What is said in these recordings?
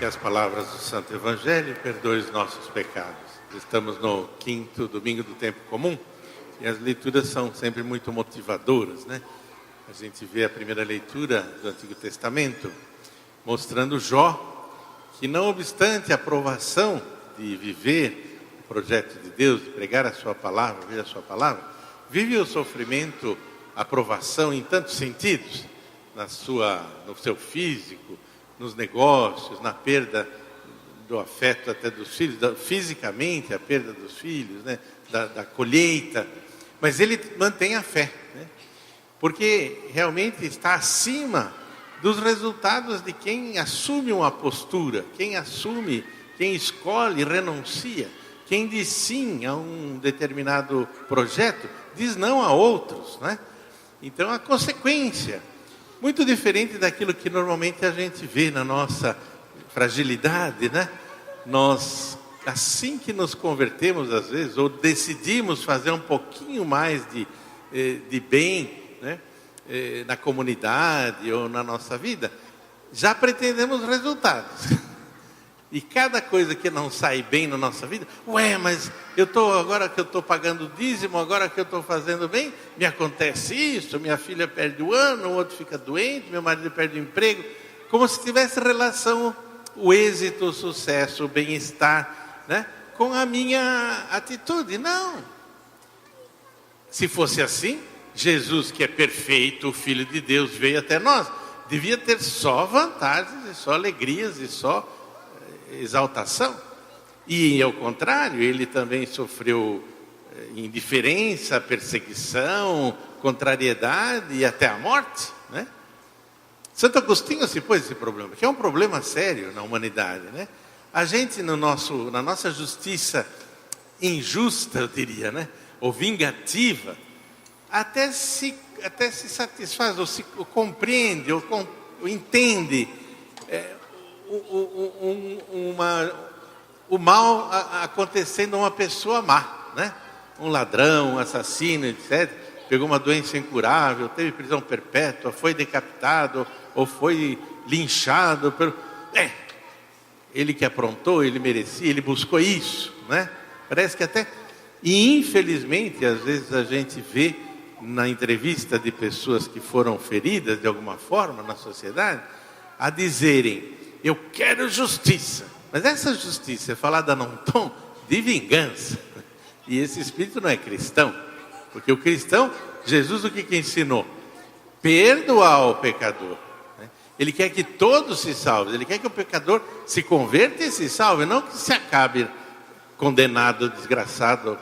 as palavras do Santo Evangelho e perdoe os nossos pecados. Estamos no 5º domingo do tempo comum e as leituras são sempre muito motivadoras, né? A gente vê a primeira leitura do Antigo Testamento mostrando Jó, que não obstante a aprovação de viver o projeto de Deus, de pregar a sua palavra, viver a sua palavra, vive o sofrimento, a aprovação em tantos sentidos, no seu físico, nos negócios, na perda do afeto até dos filhos, fisicamente a perda dos filhos, né? da colheita, mas ele mantém a fé, né? Porque realmente está acima dos resultados de quem assume uma postura, quem escolhe, renuncia, quem diz sim a um determinado projeto, diz não a outros, né? Então a consequência, muito diferente daquilo que normalmente a gente vê na nossa fragilidade, né? Nós, assim que nos convertemos às vezes, ou decidimos fazer um pouquinho mais de bem, né? Na comunidade ou na nossa vida, já pretendemos resultados. E cada coisa que não sai bem na nossa vida, mas agora que eu estou pagando dízimo, agora que eu estou fazendo bem, me acontece isso, minha filha perde o ano, o outro fica doente, meu marido perde o emprego, como se tivesse relação, o êxito, o sucesso, o bem-estar, né, com a minha atitude. Não. Se fosse assim, Jesus, que é perfeito, o Filho de Deus, veio até nós, devia ter só vantagens, e só alegrias, e só exaltação. E ao contrário, ele também sofreu indiferença, perseguição, contrariedade e até a morte, né? Santo Agostinho se pôs esse problema, que é um problema sério na humanidade, né? A gente na nossa justiça injusta, eu diria, né? Ou vingativa, até se satisfaz, ou se compreende, ou entende o mal acontecendo a uma pessoa má, né? Um ladrão, um assassino, etc. Pegou uma doença incurável, teve prisão perpétua, foi decapitado ou foi linchado. Ele que aprontou, ele merecia, ele buscou isso, né? Parece que até... E infelizmente, às vezes a gente vê na entrevista de pessoas que foram feridas de alguma forma na sociedade, a dizerem: eu quero justiça. Mas essa justiça é falada num tom de vingança. E esse espírito não é cristão. Porque o cristão, Jesus o que ensinou? Perdoar o pecador, né? Ele quer que todos se salvem. Ele quer que o pecador se converta e se salve. Não que se acabe condenado, desgraçado,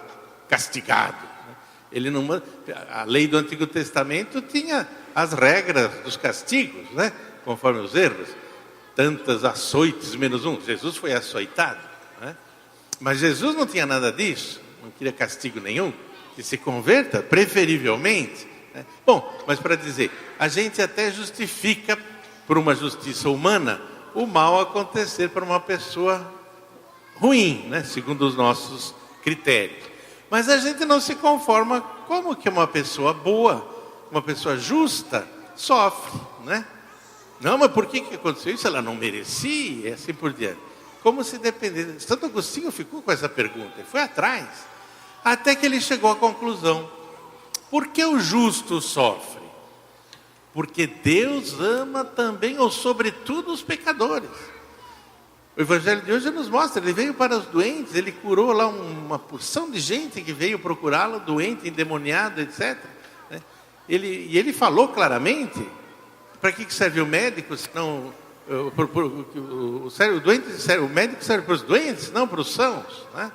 castigado. Ele não... A lei do Antigo Testamento tinha as regras dos castigos, né? Conforme os erros. Tantas açoites menos um. Jesus foi açoitado, né? Mas Jesus não tinha nada disso, não queria castigo nenhum, que se converta, preferivelmente, né? Bom, mas para dizer, a gente até justifica, por uma justiça humana, o mal acontecer para uma pessoa ruim, né? Segundo os nossos critérios. Mas a gente não se conforma como que uma pessoa boa, uma pessoa justa, sofre, né? Não, mas por que aconteceu isso? Ela não merecia, e assim por diante. Como se dependesse. Santo Agostinho ficou com essa pergunta, ele foi atrás, até que ele chegou à conclusão: por que o justo sofre? Porque Deus ama também, ou sobretudo, os pecadores. O Evangelho de hoje nos mostra, ele veio para os doentes, ele curou lá uma porção de gente que veio procurá-lo, doente, endemoniado, etc. Ele falou claramente. Para que serve o médico, senão o médico serve para os doentes, não para os sãos, né?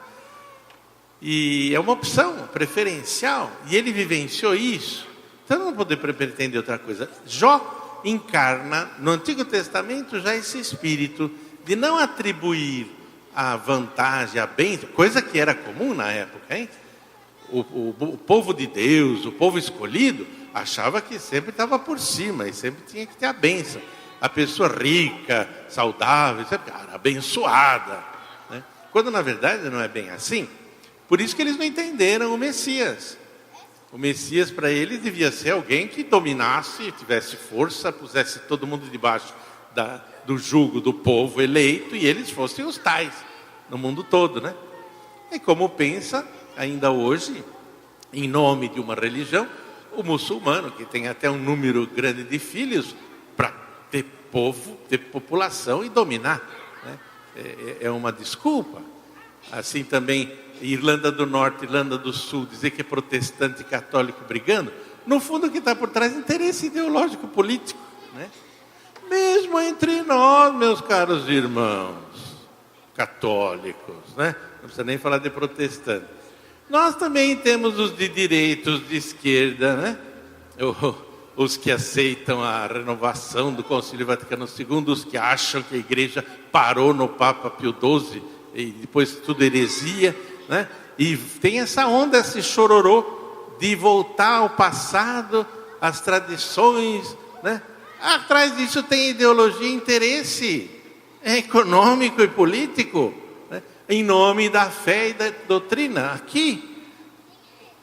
E é uma opção preferencial, e ele vivenciou isso. Então não poder pretender outra coisa. Jó encarna no Antigo Testamento já esse espírito de não atribuir a vantagem, a bênção, coisa que era comum na época, hein? O povo de Deus, o povo escolhido, achava que sempre estava por cima e sempre tinha que ter a bênção. A pessoa rica, saudável, sempre era abençoada, né? Quando na verdade não é bem assim. Por isso que eles não entenderam o Messias. O Messias para eles devia ser alguém que dominasse, tivesse força, pusesse todo mundo debaixo do jugo do povo eleito e eles fossem os tais no mundo todo, né? É como pensa ainda hoje, em nome de uma religião, o muçulmano, que tem até um número grande de filhos para ter povo, ter população e dominar, né? É uma desculpa. Assim também, Irlanda do Norte, Irlanda do Sul, dizer que é protestante e católico brigando, no fundo o que está por trás é interesse ideológico político, né? Mesmo entre nós, meus caros irmãos católicos, né? Não precisa nem falar de protestante. Nós também temos os de direita, os de esquerda, né? Os que aceitam a renovação do Concílio Vaticano II, os que acham que a igreja parou no Papa Pio XII e depois tudo heresia, né? E tem essa onda, esse chororô de voltar ao passado, às tradições, né? Atrás disso tem ideologia e interesse econômico e político, né? Em nome da fé e da doutrina. Aqui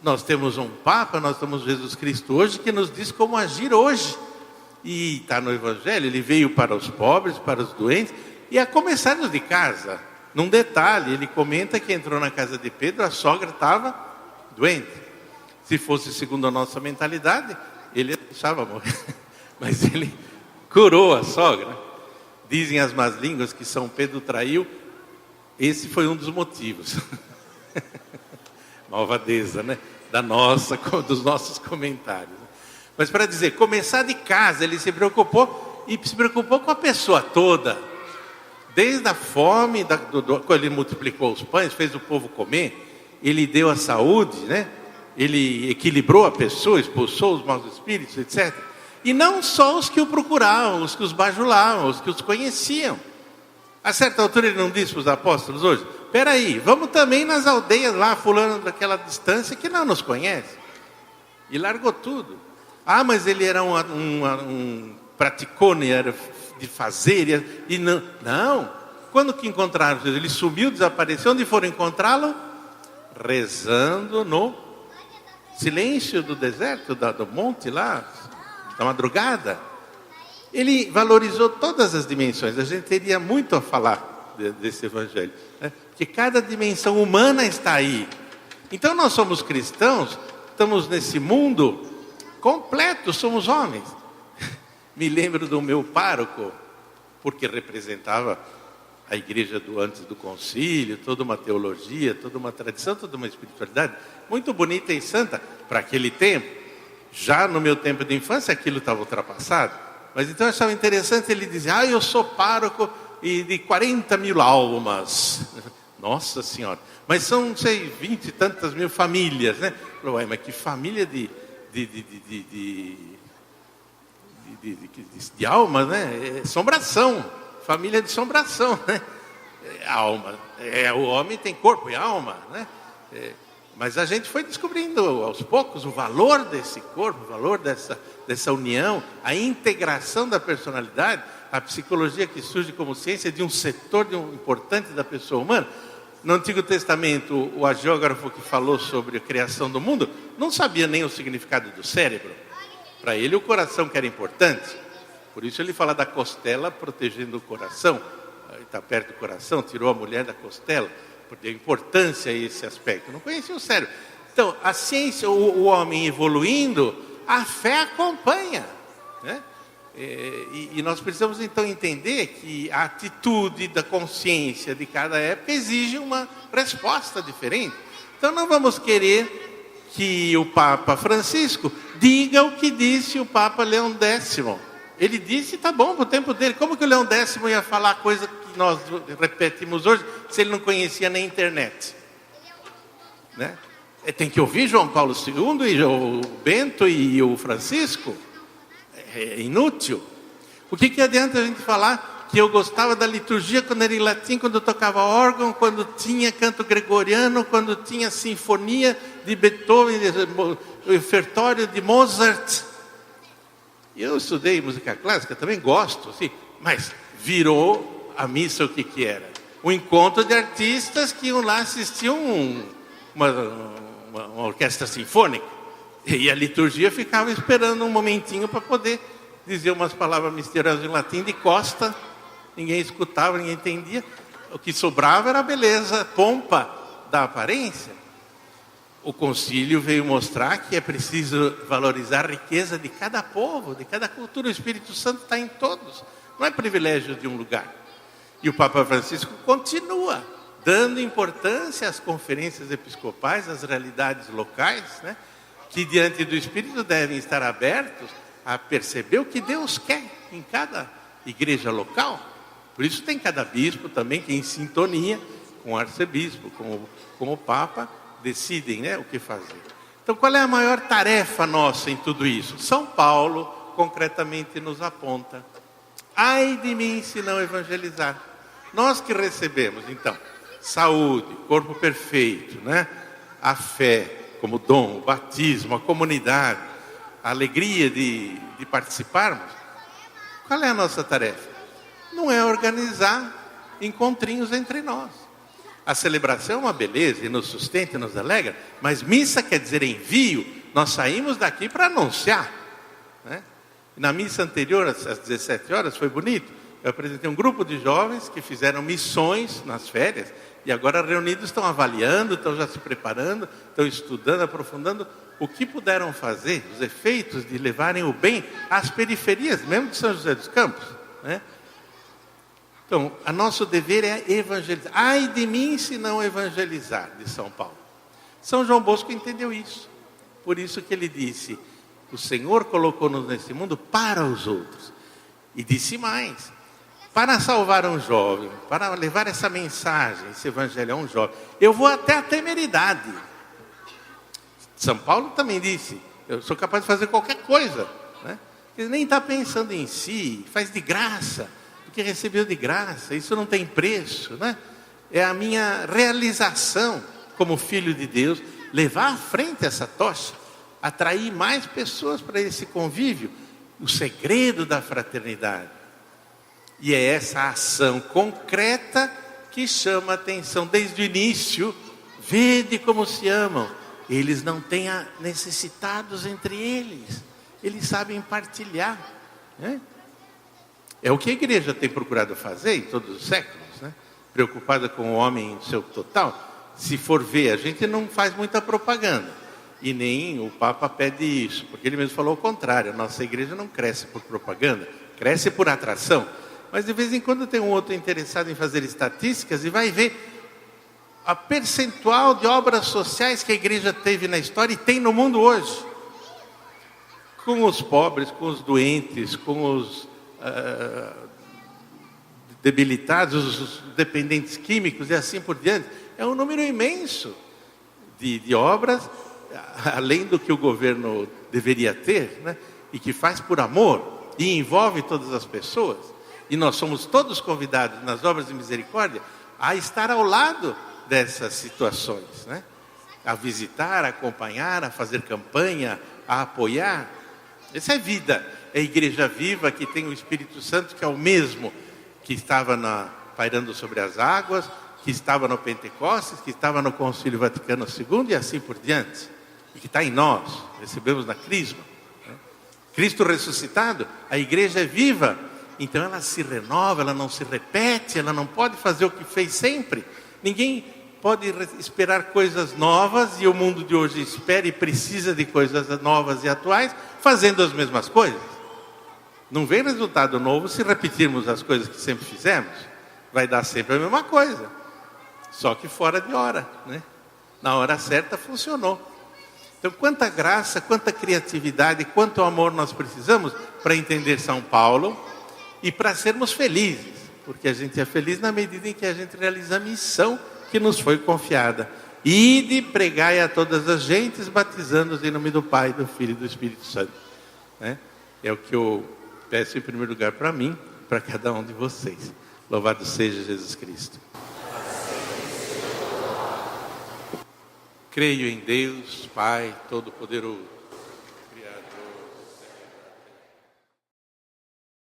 nós temos um Papa, nós temos Jesus Cristo hoje, que nos diz como agir hoje. E está no Evangelho, ele veio para os pobres, para os doentes, e a começar dos de casa. Num detalhe, ele comenta que entrou na casa de Pedro, a sogra estava doente. Se fosse segundo a nossa mentalidade, ele deixava morrer. Mas ele curou a sogra. Dizem as más línguas que São Pedro traiu. Esse foi um dos motivos. Malvadeza, né? Dos nossos comentários. Mas para dizer, começar de casa, ele se preocupou, e se preocupou com a pessoa toda. Desde a fome, quando ele multiplicou os pães, fez o povo comer, ele deu a saúde, né? Ele equilibrou a pessoa, expulsou os maus espíritos, etc. E não só os que o procuravam, os que os bajulavam, os que os conheciam. A certa altura ele não disse para os apóstolos hoje, espera aí, vamos também nas aldeias lá, fulano daquela distância que não nos conhece. E largou tudo. Ah, mas ele era um praticone, era de fazer, e não. Não. Quando que encontraram Jesus? Ele sumiu, desapareceu. Onde foram encontrá-lo? Rezando no silêncio do deserto, do monte lá, da madrugada. Ele valorizou todas as dimensões. A gente teria muito a falar desse evangelho, né? Porque cada dimensão humana está aí. Então nós somos cristãos, estamos nesse mundo completo, somos homens. Me lembro do meu pároco, porque representava a igreja antes do concílio, toda uma teologia, toda uma tradição, toda uma espiritualidade muito bonita e santa para aquele tempo. Já no meu tempo de infância aquilo estava ultrapassado. Mas então eu achava interessante ele dizer, eu sou pároco e de 40 mil almas. Nossa Senhora, mas são, não sei, 20 e tantas mil famílias, né? Falei, mas que família de alma, né? É sombração, família de sombração, né? Alma, o homem tem corpo e alma, né? Mas a gente foi descobrindo aos poucos o valor desse corpo, o valor dessa união, a integração da personalidade, a psicologia que surge como ciência de um setor importante da pessoa humana. No Antigo Testamento, o hagiógrafo que falou sobre a criação do mundo não sabia nem o significado do cérebro. Para ele o coração que era importante. Por isso ele fala da costela protegendo o coração. Está perto do coração, tirou a mulher da costela. Porque a importância a esse aspecto. Não conhecia o cérebro. Então, a ciência, o homem evoluindo, a fé acompanha, né? E nós precisamos então entender que a atitude da consciência de cada época exige uma resposta diferente. Então não vamos querer que o Papa Francisco diga o que disse o Papa Leão X. Ele disse, tá bom, para o tempo dele. Como que o Leão X ia falar coisa que nós repetimos hoje, se ele não conhecia nem a internet? Né? Tem que ouvir João Paulo II e o Bento e o Francisco? É inútil. O que adianta a gente falar que eu gostava da liturgia quando era em latim, quando eu tocava órgão, quando tinha canto gregoriano, quando tinha sinfonia de Beethoven, o ofertório de Mozart. Eu estudei música clássica, também gosto, assim, mas virou a missa o que era? Um encontro de artistas que iam lá assistir uma orquestra sinfônica. E a liturgia ficava esperando um momentinho para poder dizia umas palavras misteriosas em latim de costa, ninguém escutava, ninguém entendia. O que sobrava era a beleza, pompa da aparência. O concílio veio mostrar que é preciso valorizar a riqueza de cada povo, de cada cultura. O Espírito Santo está em todos, não é privilégio de um lugar. E o Papa Francisco continua dando importância às conferências episcopais, às realidades locais, né, que diante do Espírito devem estar abertos a perceber o que Deus quer em cada igreja local. Por isso tem cada bispo também que, em sintonia com o arcebispo, com o Papa, decidem, né, o que fazer. Então, qual é a maior tarefa nossa em tudo isso? São Paulo, concretamente, nos aponta: ai de mim se não evangelizar. Nós que recebemos, então, saúde, corpo perfeito, né, a fé como dom, o batismo, a comunidade, a alegria de participarmos. Qual é a nossa tarefa? Não é organizar encontrinhos entre nós. A celebração é uma beleza e nos sustenta e nos alegra, mas missa quer dizer envio. Nós saímos daqui para anunciar, né? Na missa anterior, às 17 horas, foi bonito. Eu apresentei um grupo de jovens que fizeram missões nas férias e agora reunidos estão avaliando, estão já se preparando, estão estudando, aprofundando o que puderam fazer, os efeitos de levarem o bem às periferias, mesmo de São José dos Campos, né? Então, o nosso dever é evangelizar. Ai de mim se não evangelizar, de São Paulo. São João Bosco entendeu isso. Por isso que ele disse: o Senhor colocou-nos nesse mundo para os outros. E disse mais: para salvar um jovem, para levar essa mensagem, esse evangelho a um jovem, eu vou até a temeridade. São Paulo também disse: eu sou capaz de fazer qualquer coisa, né? Ele nem está pensando em si, faz de graça, porque recebeu de graça, isso não tem preço, né? É a minha realização como filho de Deus, levar à frente essa tocha, atrair mais pessoas para esse convívio, o segredo da fraternidade. E é essa ação concreta que chama a atenção desde o início. Vede como se amam. Eles não têm necessitados entre eles, eles sabem partilhar, né? É o que a igreja tem procurado fazer em todos os séculos, né? Preocupada com o homem em seu total. Se for ver, a gente não faz muita propaganda, e nem o Papa pede isso, porque ele mesmo falou o contrário: a nossa igreja não cresce por propaganda, cresce por atração. Mas de vez em quando tem um outro interessado em fazer estatísticas e vai ver a percentual de obras sociais que a igreja teve na história e tem no mundo hoje. Com os pobres, com os doentes, com os debilitados, os dependentes químicos e assim por diante. É um número imenso de obras, além do que o governo deveria ter, né? E que faz por amor e envolve todas as pessoas. E nós somos todos convidados nas obras de misericórdia a estar ao lado dessas situações, né? A visitar, a acompanhar, a fazer campanha, a apoiar. Essa é vida, é a igreja viva que tem o Espírito Santo, que é o mesmo que estava pairando sobre as águas, que estava no Pentecostes, que estava no Concílio Vaticano II e assim por diante, e que está em nós, recebemos na Crisma, né? Cristo ressuscitado, a igreja é viva, então ela se renova, ela não se repete, ela não pode fazer o que fez sempre. Ninguém pode esperar coisas novas, e o mundo de hoje espera e precisa de coisas novas e atuais, fazendo as mesmas coisas. Não vem resultado novo se repetirmos as coisas que sempre fizemos. Vai dar sempre a mesma coisa, só que fora de hora, né? Na hora certa funcionou. Então, quanta graça, quanta criatividade, quanto amor nós precisamos para entender São Paulo e para sermos felizes, porque a gente é feliz na medida em que a gente realiza a missão que nos foi confiada: ide, pregai a todas as gentes, batizando-os em nome do Pai, do Filho e do Espírito Santo, né? É o que eu peço em primeiro lugar para mim, para cada um de vocês. Louvado seja Jesus Cristo. Creio em Deus, Pai Todo-Poderoso,